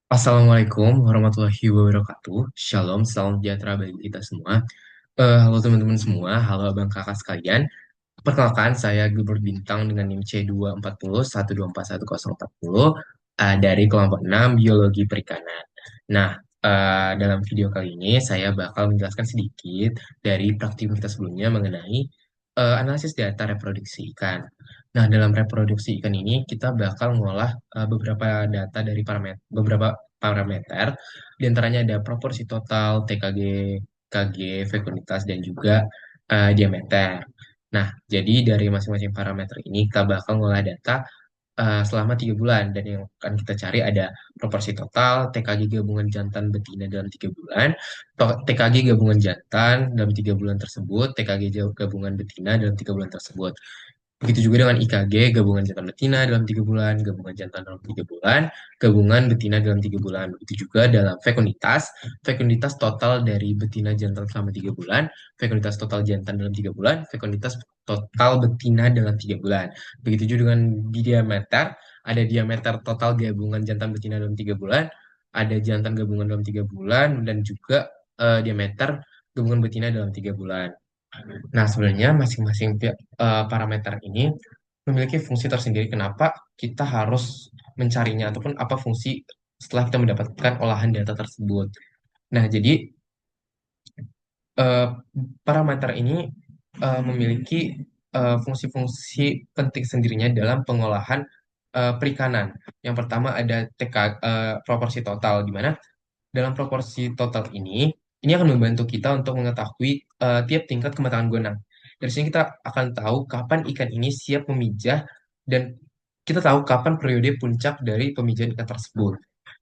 Assalamualaikum warahmatullahi wabarakatuh. Shalom, salam sejahtera bagi kita semua. Halo teman-teman semua, halo abang kakak sekalian. Perkenalkan, saya Gilbert Bintang dengan NIM C24012411040 dari kelompok 6 Biologi Perikanan. Nah, dalam video kali ini saya bakal menjelaskan sedikit dari praktikum kita sebelumnya mengenai analisis data reproduksi ikan. Nah, dalam reproduksi ikan ini kita bakal mengolah beberapa data dari beberapa parameter, di antaranya ada proporsi total, TKG, KG, fekunitas, dan juga diameter. Nah, jadi dari masing-masing parameter ini kita bakal ngolah data selama 3 bulan, dan yang akan kita cari ada proporsi total, TKG gabungan jantan betina dalam 3 bulan, TKG gabungan jantan dalam 3 bulan tersebut, TKG gabungan betina dalam 3 bulan tersebut. Begitu juga dengan IKG, gabungan jantan betina dalam 3 bulan, gabungan jantan dalam 3 bulan, gabungan betina dalam 3 bulan. Begitu juga dalam fekunitas, fekunitas total dari betina jantan selama 3 bulan, fekunitas total jantan dalam 3 bulan, fekunitas total betina dalam 3 bulan. Begitu juga dengan di diameter, ada diameter total gabungan jantan betina dalam 3 bulan, ada jantan gabungan dalam 3 bulan, dan juga diameter gabungan betina dalam 3 bulan. Nah, sebenarnya masing-masing parameter ini memiliki fungsi tersendiri kenapa kita harus mencarinya ataupun apa fungsi setelah kita mendapatkan olahan data tersebut. Nah, jadi eh, parameter ini memiliki fungsi-fungsi penting sendirinya dalam pengolahan perikanan. Yang pertama ada proporsi total, di mana dalam proporsi total ini akan membantu kita untuk mengetahui tiap tingkat kematangan gonang. Dari sini kita akan tahu kapan ikan ini siap memijah, dan kita tahu kapan periode puncak dari pemijahan ikan tersebut.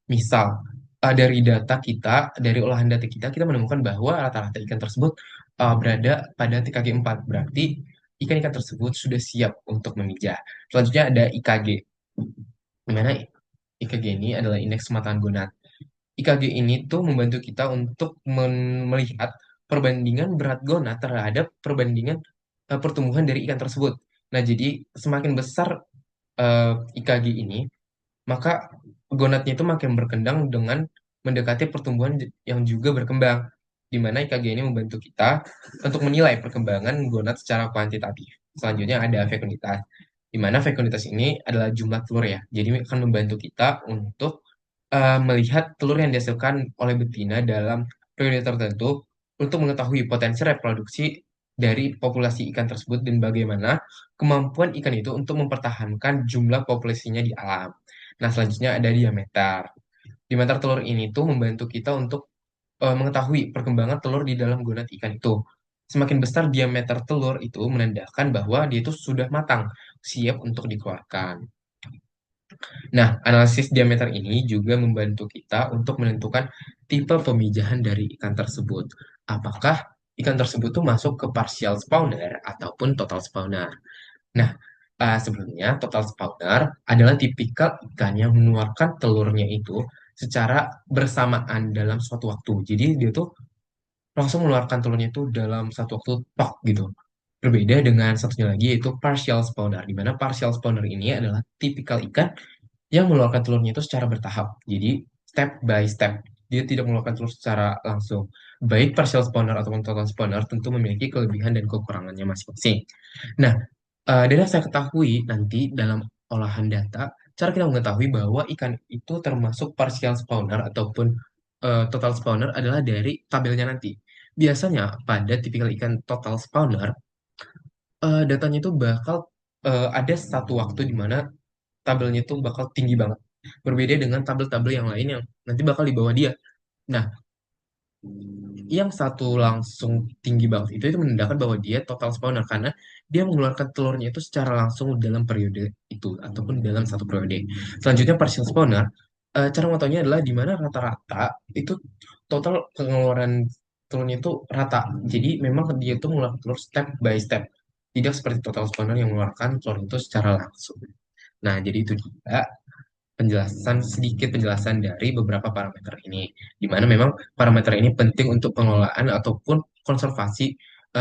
Misal, dari data kita, dari olahan data kita, kita menemukan bahwa rata-rata ikan tersebut berada pada TKG 4. Berarti ikan-ikan tersebut sudah siap untuk memijah. Selanjutnya ada IKG, di mana IKG ini adalah indeks kematangan gonad. IKG ini tuh membantu kita untuk melihat perbandingan berat gonad terhadap perbandingan pertumbuhan dari ikan tersebut. Nah, jadi semakin besar IKG ini, maka gonadnya itu makin berkembang dengan mendekati pertumbuhan yang juga berkembang, di mana IKG ini membantu kita untuk menilai perkembangan gonad secara kuantitatif. Selanjutnya ada fekunitas, di mana fekunitas ini adalah jumlah telur ya. Jadi akan membantu kita untuk melihat telur yang dihasilkan oleh betina dalam periode tertentu untuk mengetahui potensi reproduksi dari populasi ikan tersebut dan bagaimana kemampuan ikan itu untuk mempertahankan jumlah populasinya di alam. Nah, selanjutnya ada diameter. Diameter telur ini tuh membantu kita untuk mengetahui perkembangan telur di dalam gonad ikan itu. Semakin besar diameter telur itu menandakan bahwa dia itu sudah matang, siap untuk dikeluarkan. Nah, analisis diameter ini juga membantu kita untuk menentukan tipe pemijahan dari ikan tersebut. Apakah ikan tersebut tuh masuk ke partial spawner ataupun total spawner. Nah, sebelumnya total spawner adalah tipikal ikan yang mengeluarkan telurnya itu secara bersamaan dalam suatu waktu. Jadi dia tuh langsung mengeluarkan telurnya itu dalam satu waktu tok gitu. Berbeda dengan satunya lagi yaitu partial spawner, di mana partial spawner ini adalah tipikal ikan yang mengeluarkan telurnya itu secara bertahap. Jadi step by step. Dia tidak mengeluarkan telur secara langsung. Baik partial spawner ataupun total spawner tentu memiliki kelebihan dan kekurangannya masing-masing. Nah, dan yang saya ketahui nanti dalam olahan data, cara kita mengetahui bahwa ikan itu termasuk partial spawner ataupun total spawner adalah dari tabelnya nanti. Biasanya pada tipikal ikan total spawner, datanya itu bakal ada satu waktu di mana tabelnya itu bakal tinggi banget. Berbeda dengan tabel-tabel yang lain yang nanti bakal di bawah dia. Nah, yang satu langsung tinggi banget itu menandakan bahwa dia total spawner karena dia mengeluarkan telurnya itu secara langsung dalam periode itu ataupun dalam satu periode. Selanjutnya partial spawner, cara mengetahuinya adalah di mana rata-rata itu total pengeluaran telurnya itu rata. Jadi memang dia itu mengeluarkan telur step by step. Tidak seperti total spawner yang mengeluarkan telur itu secara langsung. Nah, jadi itu juga sedikit penjelasan dari beberapa parameter ini, di mana memang parameter ini penting untuk pengelolaan ataupun konservasi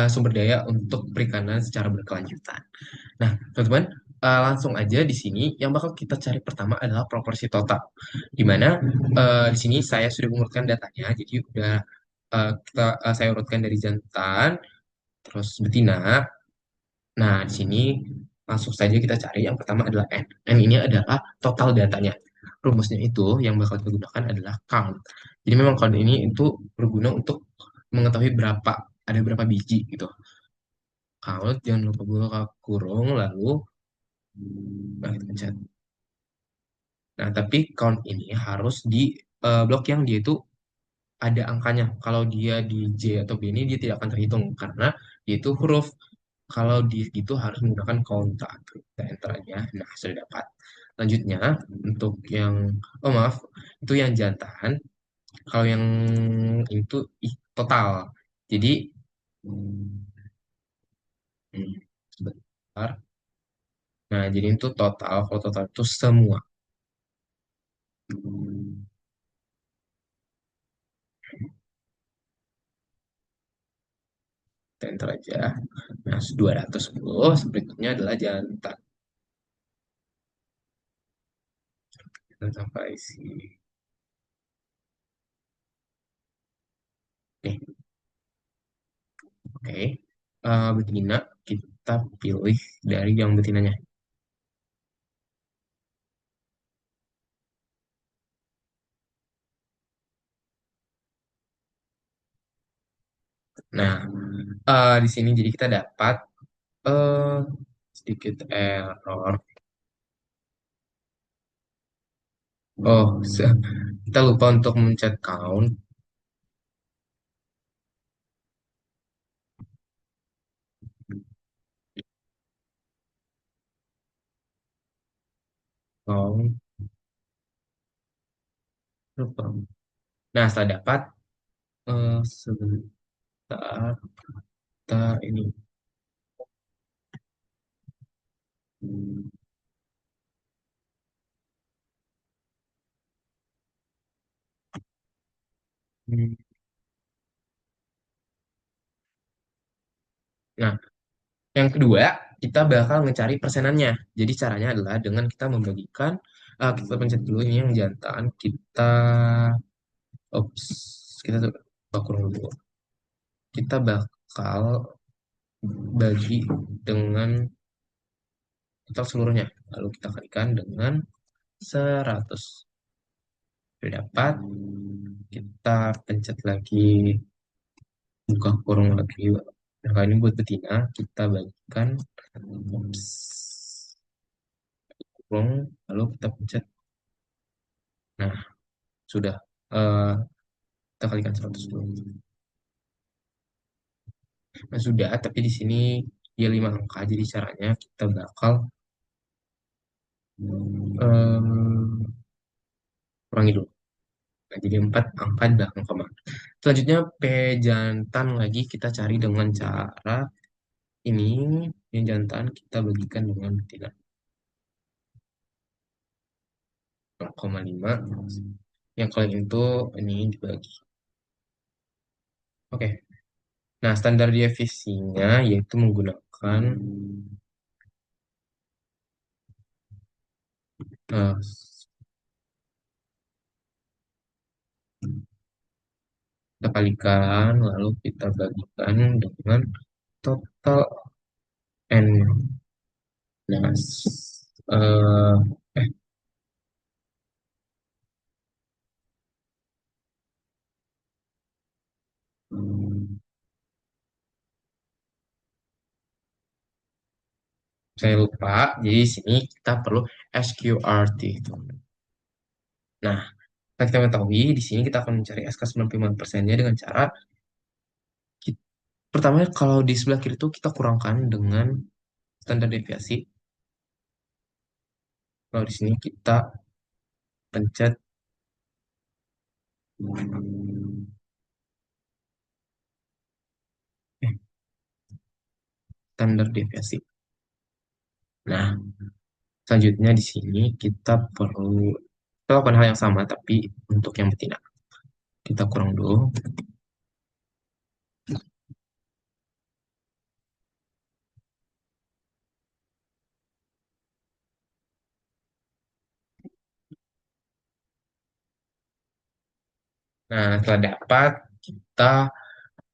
sumber daya untuk perikanan secara berkelanjutan. Nah, teman-teman, Langsung aja di sini yang bakal kita cari pertama adalah proporsi total. Di mana di sini saya sudah mengurutkan datanya, jadi udah saya urutkan dari jantan, terus betina. Nah, di sini langsung saja kita cari yang pertama adalah N. N ini adalah total datanya. Rumusnya itu yang bakal kita gunakan adalah count. Jadi memang count ini itu berguna untuk mengetahui ada berapa biji gitu. Count, jangan lupa buka kurung, lalu nah, kita pencet. Nah, tapi count ini harus di blok yang dia itu ada angkanya. Kalau dia di J atau B ini dia tidak akan terhitung karena dia itu huruf. Kalau di itu harus menggunakan kontak. Kita enter aja. Nah, sudah dapat. Lanjutnya, untuk yang, oh maaf, itu yang jantan. Kalau yang itu total. Jadi, hmm, sebentar. Nah, jadi itu total. Kalau total itu semua. Kita enter aja. Nah, 210. Berikutnya adalah jantan. Kita sampai sini. Oke, oke. Betina, kita pilih dari yang betinanya. Nah, di sini jadi kita dapat eh sedikit error. Oh, kita lupa untuk mencet count. Count. Lupa. Nah, setelah dapat, sebentar kita ini. Hmm. Nah, yang kedua, kita bakal mencari persenannya. Jadi caranya adalah dengan kita membagikan, kita pencet dulu ini yang jantan, ops, kita kurang dulu. Kita bakal bagi dengan total seluruhnya. Lalu kita kalikan dengan 100. Sudah dapat, kita pencet lagi, buka kurung lagi. Nah, kali ini buat betina, kita bagikan, ups, kurung, lalu kita pencet. Nah, sudah. eh kita kalikan 100 dulu. Nah, sudah, tapi di sini dia 5 angka, jadi caranya kita bakal eh kurangi dulu. Nah, jadi 4 angka di belakang koma. Selanjutnya P jantan lagi kita cari dengan cara ini. Yang jantan kita bagikan dengan tidak 0,5. Yang kalian itu ini dibagi. Oke. Nah, standar deviasinya yaitu menggunakan eh, kita kalikan lalu kita bagikan dengan total N. Nah, eh, eh, saya lupa. Jadi di sini kita perlu SQRT itu. Nah, kan kita mengetahui di sini kita akan mencari SK 95%-nya dengan cara pertama kalau di sebelah kiri itu kita kurangkan dengan standar deviasi. Kalau di sini kita pencet standar deviasi. Nah, selanjutnya di sini kita lakukan hal yang sama tapi untuk yang betina. Kita kurang dulu. Nah, setelah dapat, kita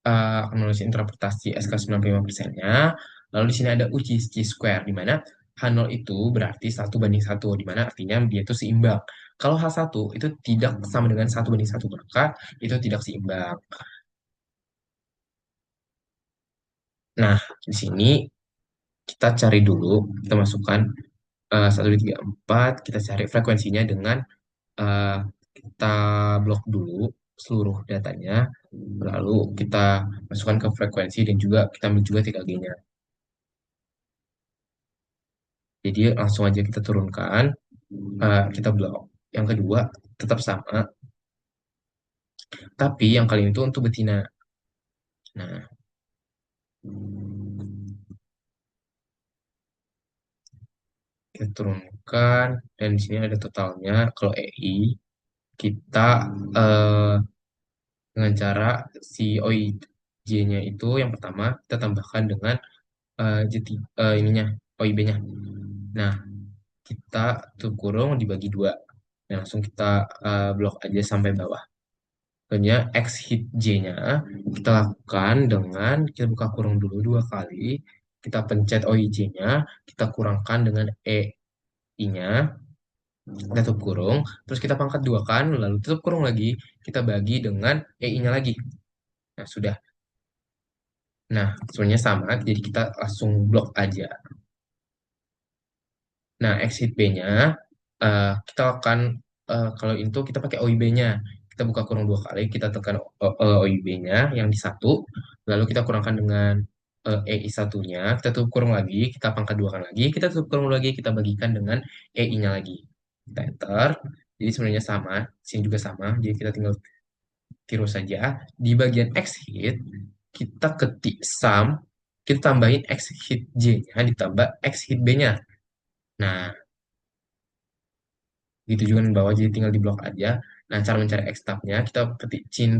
akan menulis interpretasi SK 95%-nya. Lalu di sini ada uji chi-square, di mana H0 itu berarti 1 banding 1, di mana artinya dia itu seimbang. Kalau H1 itu tidak sama dengan 1 banding 1, maka itu tidak seimbang. Nah, di sini kita cari dulu, kita masukkan 1, 2, 3, 4, kita cari frekuensinya dengan eh, kita blok dulu seluruh datanya, lalu kita masukkan ke frekuensi dan juga kita ambil juga TKG-nya. Jadi langsung aja kita turunkan, kita blok. Yang kedua tetap sama, tapi yang kali ini tuh untuk betina. Nah, kita turunkan dan di sini ada totalnya. Kalau EI kita eh, dengan cara si OIJ-nya itu yang pertama kita tambahkan dengan ininya OIB-nya. Nah, kita tutup kurung dibagi dua. Nah, langsung kita blok aja sampai bawah. Selanjutnya X hit J-nya kita lakukan dengan kita buka kurung dulu 2 kali, kita pencet OIJ-nya, kita kurangkan dengan EI-nya, kita tutup kurung, terus kita pangkat 2 kan, lalu tutup kurung lagi, kita bagi dengan EI-nya lagi. Nah, sudah. Nah, sebenarnya sama, jadi kita langsung blok aja. Nah, exit B-nya, kita akan, kalau itu kita pakai OIB-nya. Kita buka kurung 2 kali, kita tekan OIB-nya yang di satu, lalu kita kurangkan dengan EI satunya, kita tutup kurung lagi, kita pangkat 2 kan lagi, kita tutup kurung lagi, kita bagikan dengan EI-nya lagi. Kita enter, jadi sebenarnya sama, sini juga sama, jadi kita tinggal tiru saja. Di bagian exit, kita ketik sum, kita tambahin exit J-nya, ditambah exit B-nya. Nah, gitu juga di bawah, jadi tinggal di blok aja. Nah, cara mencari X tab-nya, kita ketik cin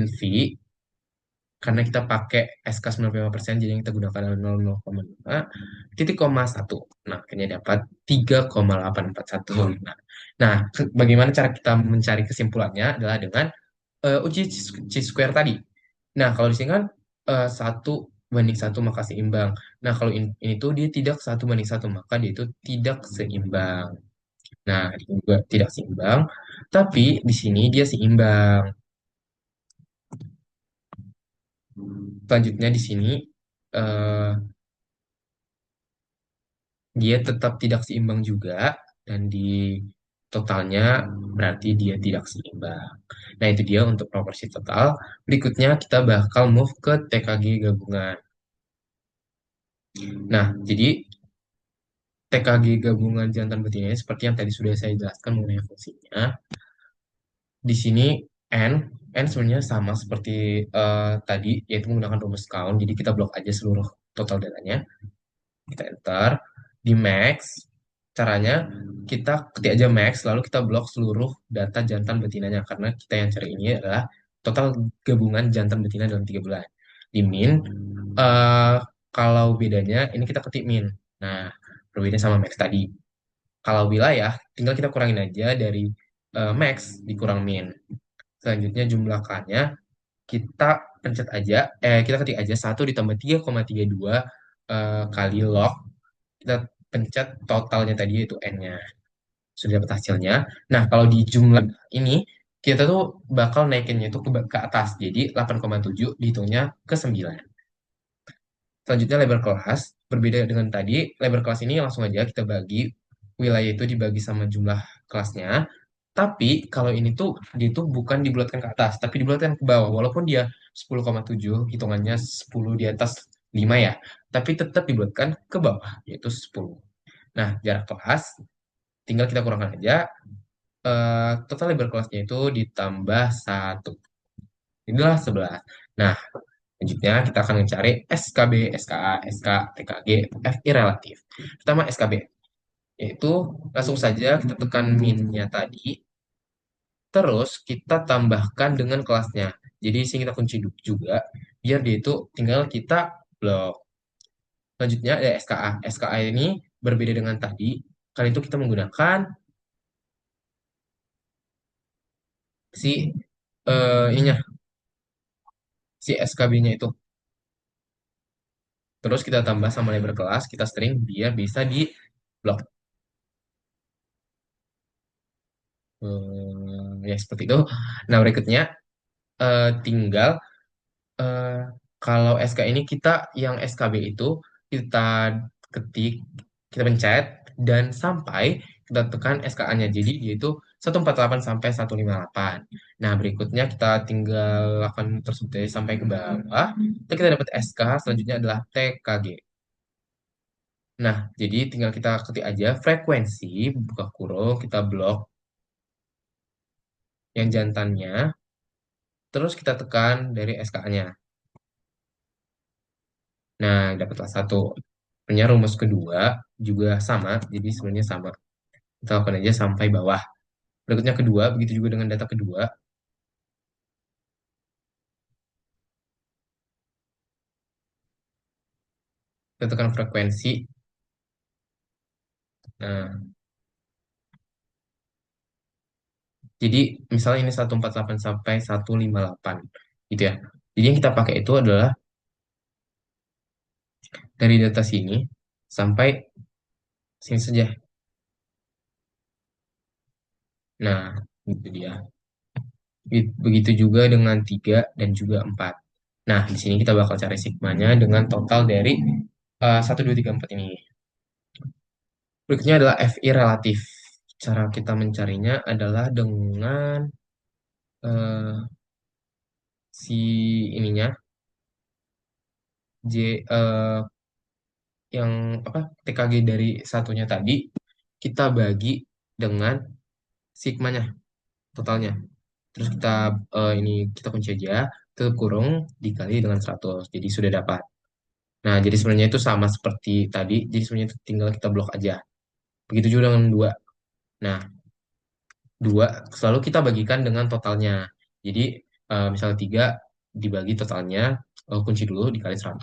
V, karena kita pakai SK 95%, jadi yang kita gunakan adalah 00,5 titik koma 1. Nah, akhirnya dapat 3,8415. Nah, bagaimana cara kita mencari kesimpulannya adalah dengan uji chi-square tadi. Nah, kalau di sini kan 1 banding 1 maka seimbang. Nah, kalau ini tuh dia tidak 1 banding 1, maka dia itu tidak seimbang. Nah, ini juga tidak seimbang, tapi di sini dia seimbang. Selanjutnya di sini eh, dia tetap tidak seimbang juga, dan di totalnya berarti dia tidak seimbang. Nah, itu dia untuk proporsi total. Berikutnya kita bakal move ke TKG gabungan. Nah, jadi TKG gabungan jantan betina ini seperti yang tadi sudah saya jelaskan mengenai fungsinya. Di sini N, N sebenarnya sama seperti tadi, yaitu menggunakan rumus count. Jadi kita blok aja seluruh total datanya. Kita enter. Di max, caranya kita ketik aja max, lalu kita blok seluruh data jantan betinanya. Karena kita yang cari ini adalah total gabungan jantan betina dalam 3 bulan. Di min, eh, kalau bedanya, ini kita ketik min. Nah, berbeda sama max tadi. Kalau wilayah, tinggal kita kurangin aja dari max dikurang min. Selanjutnya jumlah K-nya kita pencet aja, kita ketik aja 1 ditambah 3,32 kali log. Kita pencet totalnya tadi yaitu N-nya. Sudah dapat hasilnya. Nah, kalau di jumlah ini, kita tuh bakal naikinnya itu ke atas. Jadi 8,7 dihitungnya ke 9. Selanjutnya label kelas, berbeda dengan tadi, label kelas ini langsung aja kita bagi, wilayah itu dibagi sama jumlah kelasnya. Tapi kalau ini tuh dia tuh bukan dibulatkan ke atas, tapi dibulatkan ke bawah. Walaupun dia 10,7, hitungannya 10 di atas 5 ya, tapi tetap dibulatkan ke bawah, yaitu 10. Nah, jarak kelas tinggal kita kurangkan aja. Total label kelasnya itu ditambah 1. Inilah 11. Nah, selanjutnya kita akan mencari SKB, SKA, SK, TKG, FI relatif. Pertama SKB, yaitu langsung saja kita tekan min-nya tadi, terus kita tambahkan dengan kelasnya. Jadi di sini kita kunci juga, biar dia itu tinggal kita blok. Selanjutnya ada SKA. SKA ini berbeda dengan tadi. Kali itu kita menggunakan si ininya si SKB-nya itu. Terus kita tambah sama label kelas, kita string biar bisa di blok. Ya seperti itu. Nah, berikutnya tinggal eh, kalau SK ini kita yang SKB itu kita ketik, kita pencet dan sampai kita tekan SKA-nya. Jadi dia itu 148 sampai 158. Nah, berikutnya kita tinggal lakukan tersebut ya, sampai ke bawah. Terus kita dapat SK, selanjutnya adalah TKG. Nah, jadi tinggal kita ketik aja frekuensi, buka kurung, kita blok yang jantannya, terus kita tekan dari SKA-nya. Nah, dapatlah satu. Sebenarnya rumus kedua juga sama, jadi sebenarnya sama. Kita lakukan aja sampai bawah. Berikutnya kedua, begitu juga dengan data kedua, kita tekan frekuensi. Nah, jadi misalnya ini 148 sampai 158, gitu ya. Jadi yang kita pakai itu adalah dari data sini sampai sini saja. Nah, itu dia. Begitu juga dengan 3 dan juga 4. Nah, di sini kita bakal cari sigmanya dengan total dari 1, 2, 3, 4 ini. Berikutnya adalah FI relatif. Cara kita mencarinya adalah dengan eh, si ininya, J, yang apa TKG dari satunya tadi, kita bagi dengan sigmanya, totalnya. Terus kita ini kita kunci aja, tutup kurung, dikali dengan 100. Jadi sudah dapat. Nah, jadi sebenarnya itu sama seperti tadi. Jadi sebenarnya itu tinggal kita blok aja. Begitu juga dengan dua. Nah, dua selalu kita bagikan dengan totalnya. Jadi misalnya tiga dibagi totalnya, kunci dulu dikali 100.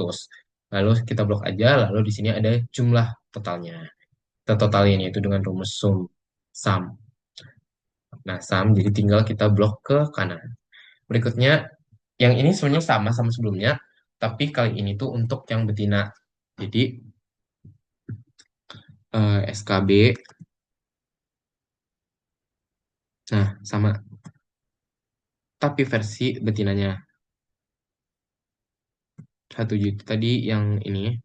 Lalu kita blok aja, lalu di sini ada jumlah totalnya. Kita totalin yaitu dengan rumus sum. Nah, sum jadi tinggal kita blok ke kanan. Berikutnya, yang ini sebenarnya sama sama sebelumnya, tapi kali ini tuh untuk yang betina. Jadi SKB, nah sama, tapi versi betinanya 1 juta tadi yang ini.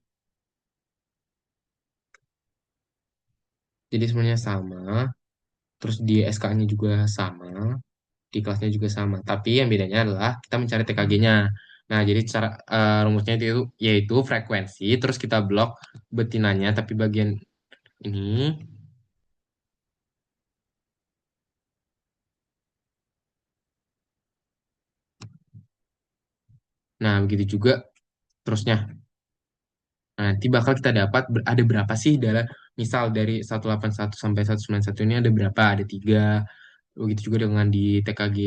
Jadi semuanya sama, terus di SK-nya juga sama, di kelasnya juga sama. Tapi yang bedanya adalah kita mencari TKG-nya. Nah, jadi cara rumusnya itu yaitu frekuensi, terus kita blok betinanya, tapi bagian ini, nah begitu juga terusnya. Nah, nanti bakal kita dapat ada berapa sih dalam misal dari 181 sampai 191 ini ada berapa? Ada tiga. Begitu juga dengan di TKG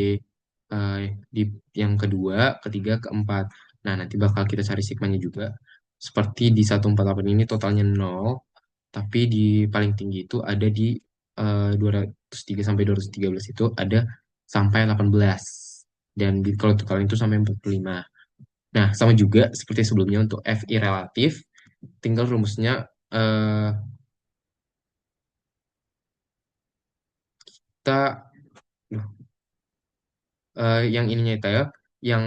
eh, di yang kedua, ketiga, keempat. Nah, nanti bakal kita cari sigmanya juga. Seperti di 148 ini totalnya nol, tapi di paling tinggi itu ada di 203 sampai 213 itu ada sampai 18. Dan kalau total itu sampai 45. Nah, sama juga seperti sebelumnya untuk FI relatif, tinggal rumusnya eh, kita yang ininya itu ya, yang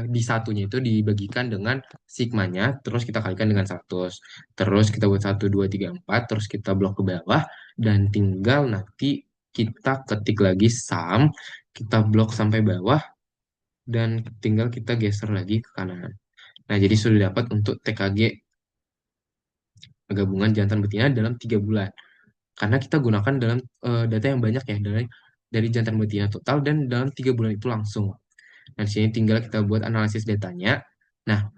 di satunya itu dibagikan dengan sigmanya, terus kita kalikan dengan 100. Terus kita buat 1, 2, 3, 4, terus kita blok ke bawah, dan tinggal nanti kita ketik lagi sum, kita blok sampai bawah, dan tinggal kita geser lagi ke kanan. Nah, jadi sudah dapat untuk TKG gabungan jantan betina dalam 3 bulan. Karena kita gunakan dalam data yang banyak ya, dari jantan betina total dan dalam 3 bulan itu langsung. Nah, di sini tinggal kita buat analisis datanya. Nah,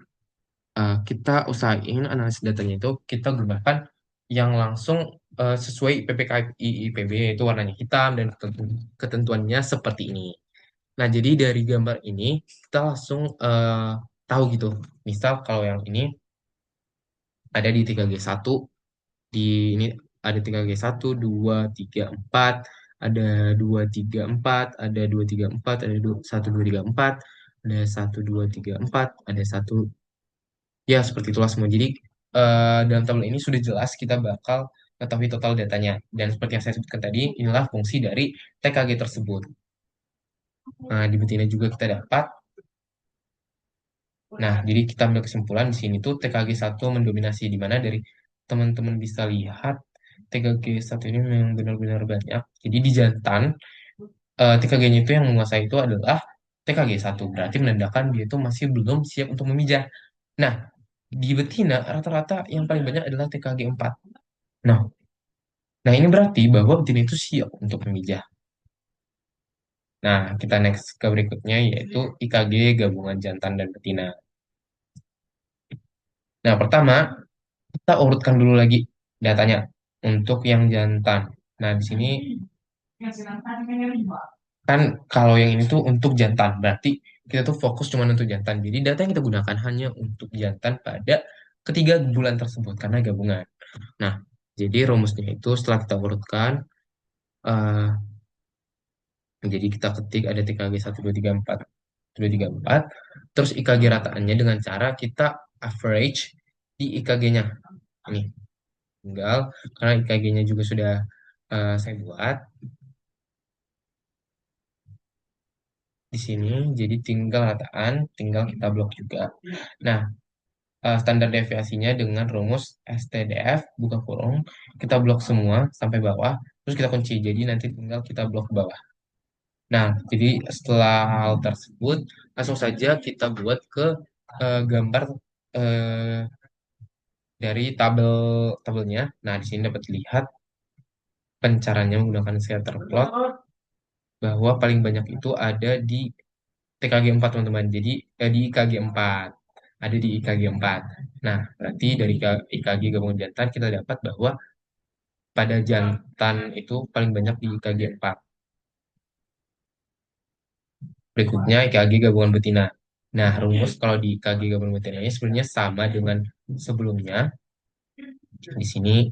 kita usahain analisis datanya itu kita gunakan yang langsung sesuai PPKI IPB, itu warnanya hitam dan ketentuannya seperti ini. Nah, jadi dari gambar ini kita langsung tahu gitu. Misal kalau yang ini ada di 3G1, di ini ada 3G1, 2, 3, 4, ada 2, 3, 4, ada 2, 3, 4, ada 1, 2, 3, 4, ada 1, 2, 3, 4, ada satu, ya seperti itulah semua. Jadi dalam tabel ini sudah jelas kita bakal ketahui total datanya. Dan seperti yang saya sebutkan tadi, inilah fungsi dari TKG tersebut. Nah, di betina juga kita dapat. Nah, jadi kita ambil kesimpulan di sini tuh TKG 1 mendominasi, di mana dari teman-teman bisa lihat TKG 1 ini memang benar-benar banyak. Jadi di jantan TKG-nya itu yang menguasai itu adalah TKG 1. Berarti menandakan dia itu masih belum siap untuk memijah. Nah, di betina rata-rata yang paling banyak adalah TKG 4. Nah, nah ini berarti bahwa betina itu siap untuk memijah. Nah, kita next ke berikutnya yaitu IKG gabungan jantan dan betina. Nah, pertama kita urutkan dulu lagi datanya untuk yang jantan. Nah, di sini kan kalau yang ini tuh untuk jantan, berarti kita tuh fokus cuma untuk jantan. Jadi data yang kita gunakan hanya untuk jantan pada ketiga bulan tersebut karena gabungan. Nah, jadi rumusnya itu setelah kita urutkan, eh, jadi kita ketik ada TKG 1, 2, 3, 4, 2, 3, 4, terus IKG rataannya dengan cara kita average di IKG-nya. Ini tinggal, karena IKG-nya juga sudah saya buat di sini, jadi tinggal rataan, tinggal kita blok juga. Nah, standar deviasinya dengan rumus STDF, buka kurung, kita blok semua sampai bawah, terus kita kunci. Jadi nanti tinggal kita blok ke bawah. Nah, jadi setelah hal tersebut, langsung saja kita buat ke gambar eh, dari tabelnya. Nah, di sini dapat dilihat pencaranya menggunakan scatter plot bahwa paling banyak itu ada di TKG 4 teman-teman. Jadi di IKG 4. Ada di IKG 4. Nah, berarti dari IKG gabungan jantan kita dapat bahwa pada jantan itu paling banyak di IKG 4. Berikutnya IKG gabungan betina. Nah, rumus kalau di IKG gabungan betina ini sebenarnya sama dengan sebelumnya. Di sini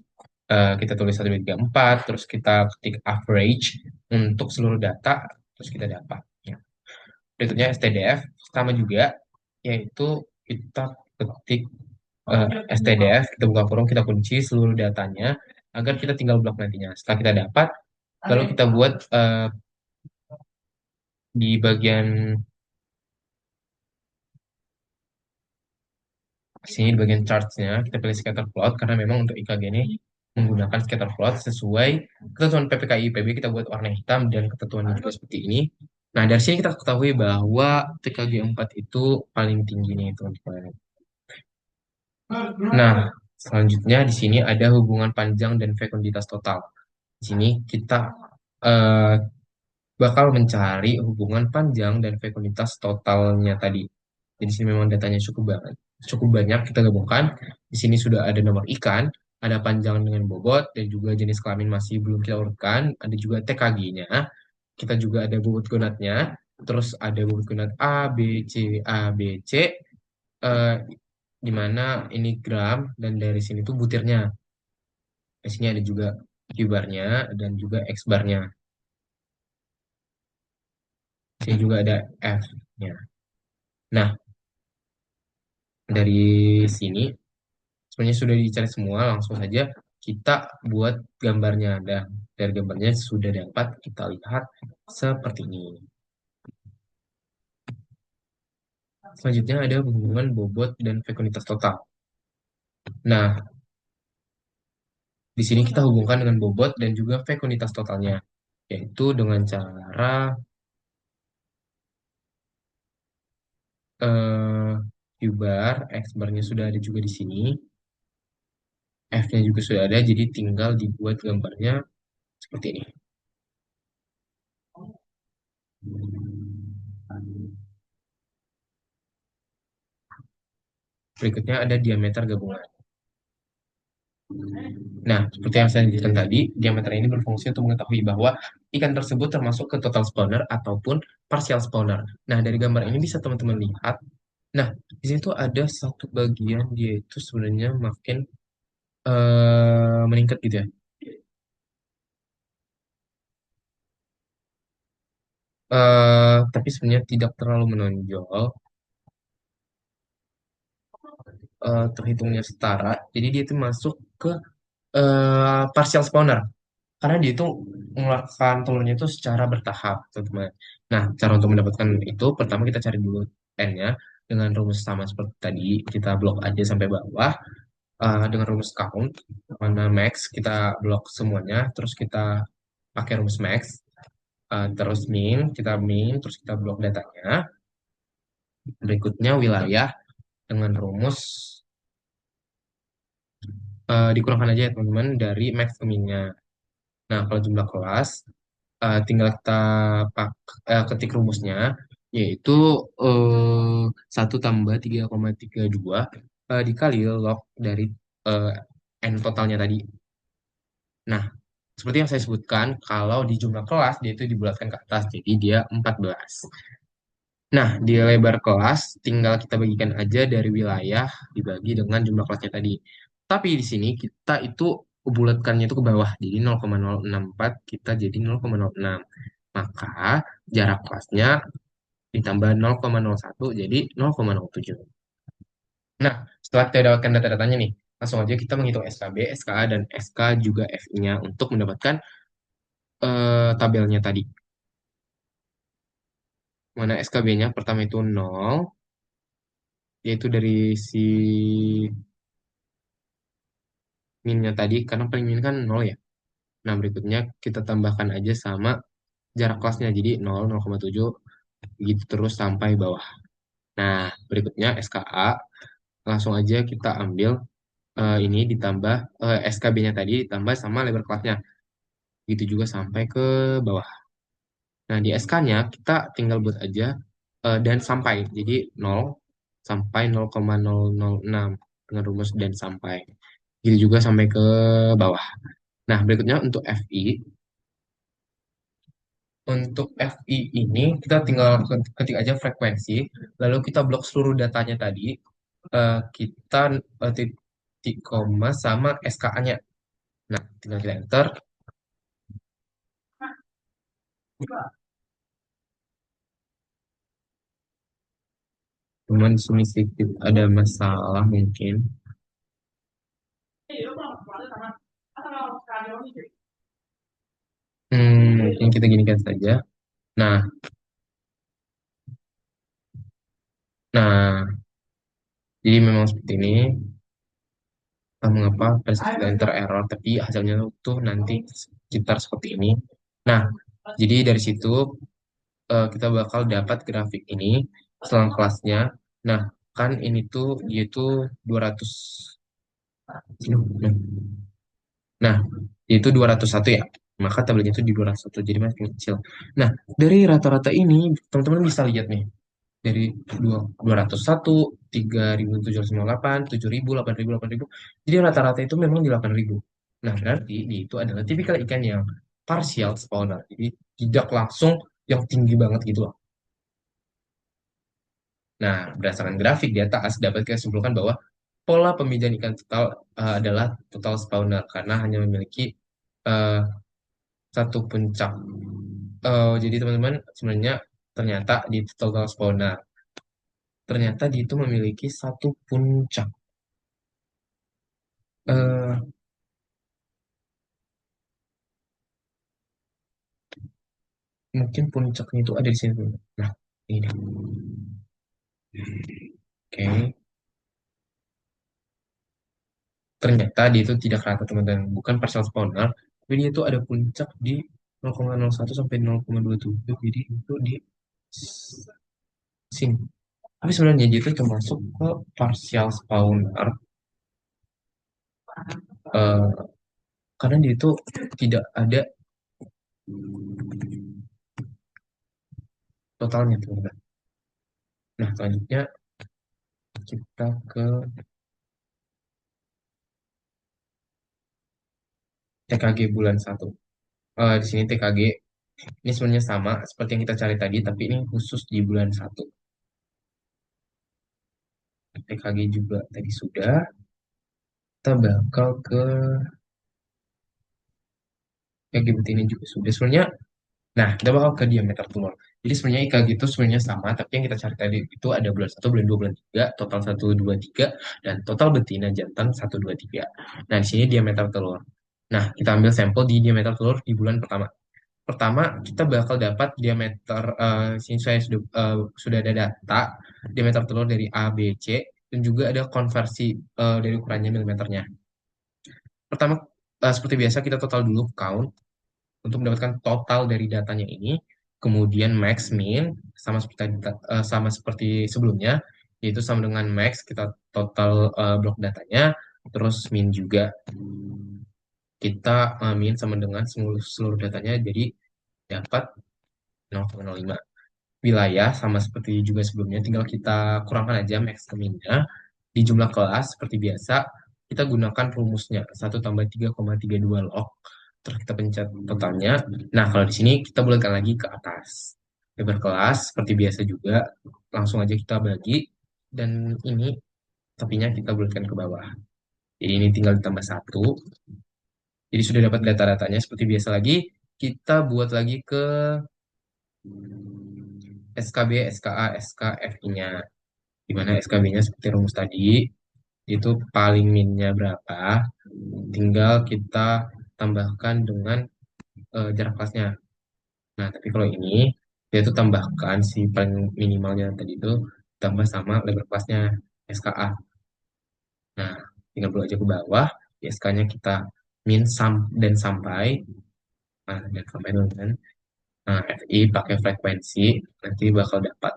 kita tulis 1, 2, 3, 4, terus kita ketik average untuk seluruh data, terus kita dapat. Ya. Berikutnya STDF sama juga, yaitu kita ketik STDF, kita buka kurung, kita kunci seluruh datanya agar kita tinggal blok nantinya. Setelah kita dapat, lalu kita buat di bagian sini, di bagian charts-nya, kita pilih scatter plot karena memang untuk IKG ini menggunakan scatter plot sesuai ketentuan PPKI IPB, kita buat warna hitam dan ketentuannya juga seperti ini. Nah, dari sini kita ketahui bahwa TKG 4 itu paling tinggi nih, teman-teman. Nah, selanjutnya di sini ada hubungan panjang dan fekunditas total. Di sini kita eh, bakal mencari hubungan panjang dan fekunditas totalnya tadi. Jadi di sini memang datanya cukup banyak kita gabungkan. Di sini sudah ada nomor ikan, ada panjang dengan bobot, dan juga jenis kelamin masih belum kita urutkan. Ada juga TKG-nya. Kita juga ada bobot gonatnya. Terus ada bobot gonat A, B, C, A, B, C. eh, di mana ini gram dan dari sini tuh butirnya. Di sini ada juga Q barnya dan juga X barnya. Di sini juga ada F-nya. Nah, dari sini sebenarnya sudah dicari semua, langsung saja kita buat gambarnya. Dan dari gambarnya sudah dapat kita lihat seperti ini. Selanjutnya ada hubungan bobot dan fekunitas total. Nah, di sini kita hubungkan dengan bobot dan juga fekunitas totalnya, yaitu dengan cara eh, Q bar, X barnya sudah ada juga di sini, F-nya juga sudah ada, jadi tinggal dibuat gambarnya seperti ini. Berikutnya ada diameter gabungan. Nah, seperti yang saya jelaskan tadi, diameter ini berfungsi untuk mengetahui bahwa ikan tersebut termasuk ke total spawner ataupun partial spawner. Nah, dari gambar ini bisa teman-teman lihat. Nah, di situ ada satu bagian dia itu sebenarnya makin meningkat gitu ya. Tapi sebenarnya tidak terlalu menonjol, terhitungnya setara. Jadi dia itu masuk ke partial spawner. Karena dia itu mengeluarkan telurnya itu secara bertahap, teman-teman. Nah, cara untuk mendapatkan itu, pertama kita cari dulu n-nya dengan rumus sama seperti tadi. Kita blok aja sampai bawah dengan rumus count. Mana max, kita blok semuanya. Terus kita pakai rumus max. Terus min, terus kita blok datanya. Berikutnya wilayah dengan rumus dikurangkan aja ya teman-teman dari max ke minnya. Nah, kalau jumlah kelas, tinggal kita ketik rumusnya, yaitu eh, 1 tambah 3,32 dikali log dari eh, N totalnya tadi. Nah, seperti yang saya sebutkan, kalau di jumlah kelas, dia itu dibulatkan ke atas, jadi dia 14. Nah, di lebar kelas, tinggal kita bagikan aja dari wilayah dibagi dengan jumlah kelasnya tadi. Tapi di sini kita itu bulatkannya itu ke bawah, jadi 0,064 kita jadi 0,06. Maka jarak kelasnya ditambah 0,01 jadi 0,07. Nah, setelah kita dapatkan data-datanya nih, langsung aja kita menghitung SKB, SKA, dan SK juga FI-nya untuk mendapatkan tabelnya tadi. Mana SKB-nya pertama itu 0, yaitu dari si min-nya tadi, karena paling min kan 0 ya. Nah, berikutnya kita tambahkan aja sama jarak kelasnya, jadi 0, 0,7, gitu terus sampai bawah. Nah, berikutnya SKA, langsung aja kita ambil ini ditambah SKB-nya tadi ditambah sama lebar kelasnya. Gitu juga sampai ke bawah. Nah, di SK-nya kita tinggal buat aja dan sampai. Jadi 0 sampai 0,006 dengan rumus dan sampai. Gitu juga sampai ke bawah. Nah, berikutnya untuk FI. Untuk FI ini kita tinggal ketik aja frekuensi, lalu kita blok seluruh datanya tadi. Kita titik koma sama SKA-nya. Nah, tinggal kita enter. Cuman di sini sedikit ada masalah mungkin. Mungkin kita ginikan saja. Nah, nah, jadi memang seperti ini. Mengapa pada saat kita enter error, tapi hasilnya tuh nanti sekitar seperti ini. Nah, jadi dari situ kita bakal dapat grafik ini selang kelasnya. Nah, kan ini tuh dia tuh 200. Nah, itu 201 ya. Maka tabelnya itu di 201, jadi masih kecil. Nah, dari rata-rata ini, teman-teman bisa lihat nih. Dari 201, 3.708, 7.000, 8.000, 8.000. Jadi rata-rata itu memang di 8.000. Nah, berarti dia itu adalah tipikal ikan yang partial spawner. Jadi tidak langsung yang tinggi banget gitu loh. Nah, berdasarkan grafik di atas dapat kita simpulkan bahwa pola pemijahan ikan total adalah total spawner karena hanya memiliki eh, satu puncak. Jadi teman-teman sebenarnya ternyata di total spawner ternyata dia itu memiliki satu puncak. eh Mungkin puncaknya itu ada di sini dulu. Nah, ini. Oke. Ternyata dia itu tidak rata teman-teman. Bukan partial spawner, tapi dia itu ada puncak di 0,01 sampai 0,27. Jadi itu di sini. Tapi sebenarnya dia itu termasuk ke partial spawner. eh, karena dia itu tidak ada totalnya teman-teman. Nah, selanjutnya kita ke TKG bulan satu. Di sini TKG ini sebenarnya sama seperti yang kita cari tadi, tapi ini khusus di bulan satu. TKG juga tadi sudah. Kita bakal ke TKG ini juga sudah. Sebenarnya, nah kita bakal ke diameter telur. Jadi sebenarnya IKG itu sebenarnya sama, tapi yang kita cari tadi itu ada bulan satu, bulan 2, bulan 3, total satu 2 3 dan total betina jantan satu 2 3. Nah, di sini diameter telur. Nah, kita ambil sampel di diameter telur di bulan pertama. Pertama, kita bakal dapat diameter, sini saya sudah ada data diameter telur dari A, B, C, dan juga ada konversi dari ukurannya milimeternya. Pertama, seperti biasa kita total dulu count untuk mendapatkan total dari datanya ini, kemudian max min sama seperti sebelumnya, yaitu sama dengan max kita total blok datanya, terus min juga kita min sama dengan seluruh seluruh datanya, jadi dapat 0,05. Wilayah sama seperti juga sebelumnya, tinggal kita kurangkan aja max ke minnya. Di jumlah kelas seperti biasa, kita gunakan rumusnya 1 tambah 3,32 log. Terus kita pencet totalnya. Nah, kalau di sini kita bulatkan lagi ke atas. Lebar kelas seperti biasa juga, langsung aja kita bagi. Dan ini tepinya kita bulatkan ke bawah. Jadi ini tinggal ditambah satu. Jadi sudah dapat data-datanya seperti biasa lagi. Kita buat lagi ke SKB, SKA, SKFI-nya. Di mana SKB-nya seperti rumus tadi, itu paling minnya berapa, tinggal kita tambahkan dengan jarak kelasnya. Nah, tapi kalau ini, dia itu tambahkan si paling minimalnya tadi itu, tambah sama lebar kelasnya, SKA. Nah, tinggal perlu aja ke bawah, di SK-nya kita min dan sampai, nah, dan sampai dengan FI pakai frekuensi, nanti bakal dapat.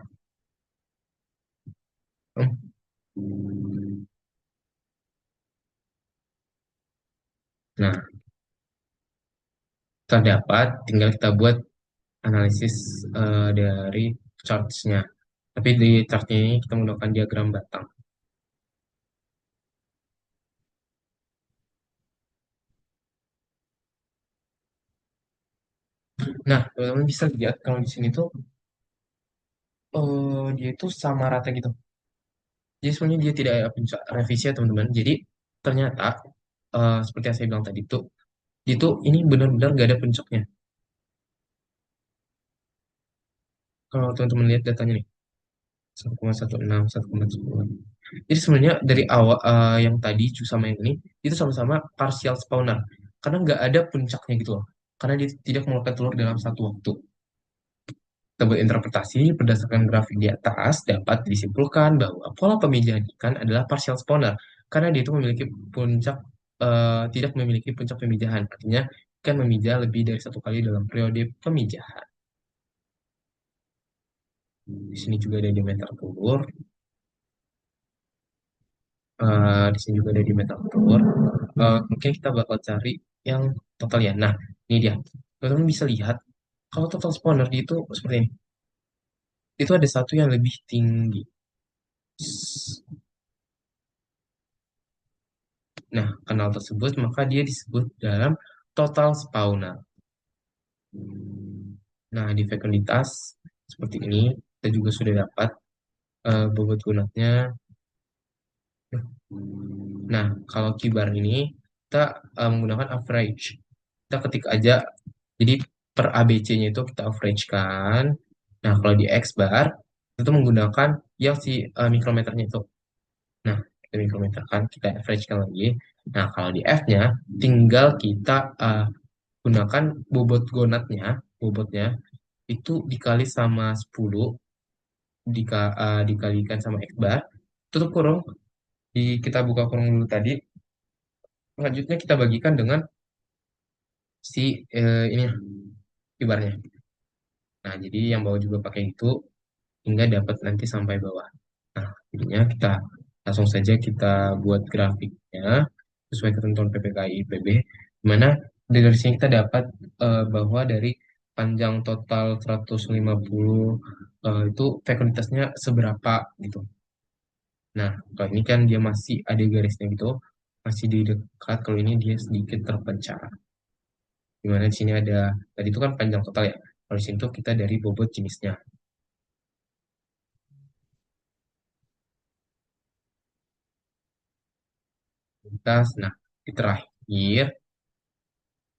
Nah, terdapat, tinggal kita buat analisis dari charts-nya. Tapi di chart ini kita menggunakan diagram batang. Nah, teman-teman bisa lihat kalau di sini tuh dia itu sama rata gitu. Jadi sebenarnya dia tidak ada puncak revisi ya teman-teman. Jadi ternyata seperti yang saya bilang tadi tuh, itu ini benar-benar nggak ada puncaknya. Kalau teman-teman lihat datanya nih, 1,16, 1,10. Jadi sebenarnya dari awal yang tadi sama yang ini itu sama-sama partial spawner karena nggak ada puncaknya gitu loh. Karena dia tidak mengeluarkan telur dalam satu waktu. Kita berinterpretasi berdasarkan grafik di atas dapat disimpulkan bahwa pola pemijahan ikan adalah partial spawner karena dia itu memiliki puncak tidak memiliki puncak pemijahan. Artinya ikan memijah lebih dari satu kali dalam periode pemijahan. Di sini juga ada diameter telur. Di sini juga ada diameter telur. Mungkin kita bakal cari yang total ya. Nah, ini dia. Teman-teman bisa lihat kalau total spawner dia itu seperti ini. Itu ada satu yang lebih tinggi. Nah, kanal tersebut maka dia disebut dalam total spawner. Nah, di fekunditas seperti ini kita juga sudah dapat bobot gunaknya. Nah, kalau kibar ini kita menggunakan average. Kita ketik aja, jadi per ABC-nya itu kita average kan. Nah, kalau di X bar itu menggunakan yang si mikrometernya itu. Nah, kita mikrometer kan, kita average kan lagi. Nah, kalau di F-nya tinggal kita gunakan bobot gonatnya, bobotnya itu dikali sama 10, dikalikan sama X bar, tutup kurung, kita buka kurung dulu tadi, selanjutnya kita bagikan dengan si ini ibarnya. Nah, jadi yang bawah juga pakai itu, hingga dapat nanti sampai bawah. Nah, jadinya kita langsung saja kita buat grafiknya sesuai ketentuan PPKI IPB, di mana dari sini kita dapat bahwa dari panjang total 150 itu fekunitasnya seberapa gitu. Nah, kalau ini kan dia masih ada garisnya gitu, masih di dekat, kalau ini dia sedikit terpencar. Di mana di sini ada, tadi itu kan panjang total ya, kalau di sini tuh kita dari bobot jenisnya. Nah, di terakhir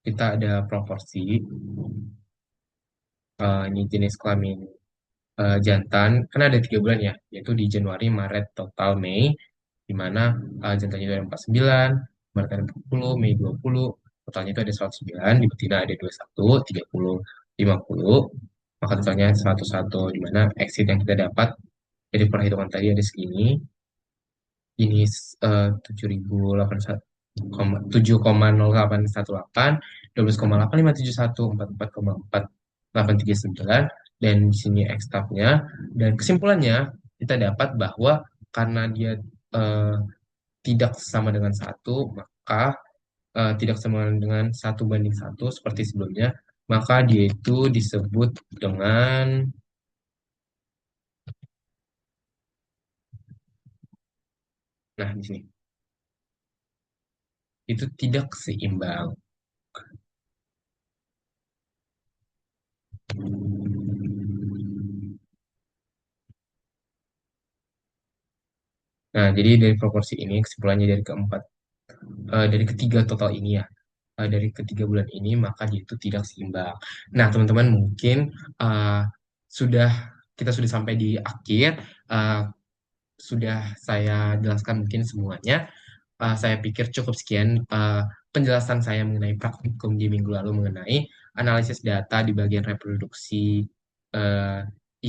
kita ada proporsi. Ini jenis kelamin jantan, kan ada 3 bulan ya, yaitu di Januari, Maret, total Mei, di mana jantannya itu ada 49, Maret ada 40, Mei 20, totalnya itu ada 109, di betina ada 21, 30, 50, maka totalnya 101, di mana exit yang kita dapat dari perhitungan tadi ada segini, ini 7,0818, 12,8571, 44,4839, dan di sini X tab-nya. Dan kesimpulannya, kita dapat bahwa karena dia eh, tidak sama dengan satu, maka tidak sama dengan 1:1 seperti sebelumnya, maka dia itu disebut dengan, nah di sini, itu tidak seimbang. Nah, jadi dari proporsi ini kesimpulannya dari ketiga total ini ya, dari ketiga bulan ini maka dia itu tidak seimbang. Nah, teman-teman mungkin uh, sudah kita sudah sampai di akhir, uh, sudah saya jelaskan mungkin semuanya. Saya pikir cukup sekian penjelasan saya mengenai praktikum di minggu lalu mengenai analisis data di bagian reproduksi eh,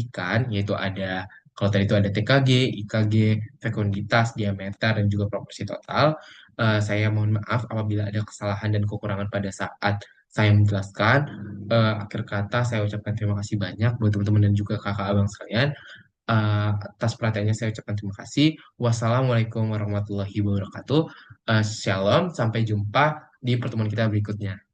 ikan, yaitu ada, kalau tadi itu ada TKG, IKG, fekunditas, diameter, dan juga proporsi total. Saya mohon maaf apabila ada kesalahan dan kekurangan pada saat saya menjelaskan. Akhir kata saya ucapkan terima kasih banyak buat teman-teman dan juga kakak abang sekalian. Atas perhatiannya saya ucapkan terima kasih. Wassalamualaikum warahmatullahi wabarakatuh. Shalom, sampai jumpa di pertemuan kita berikutnya.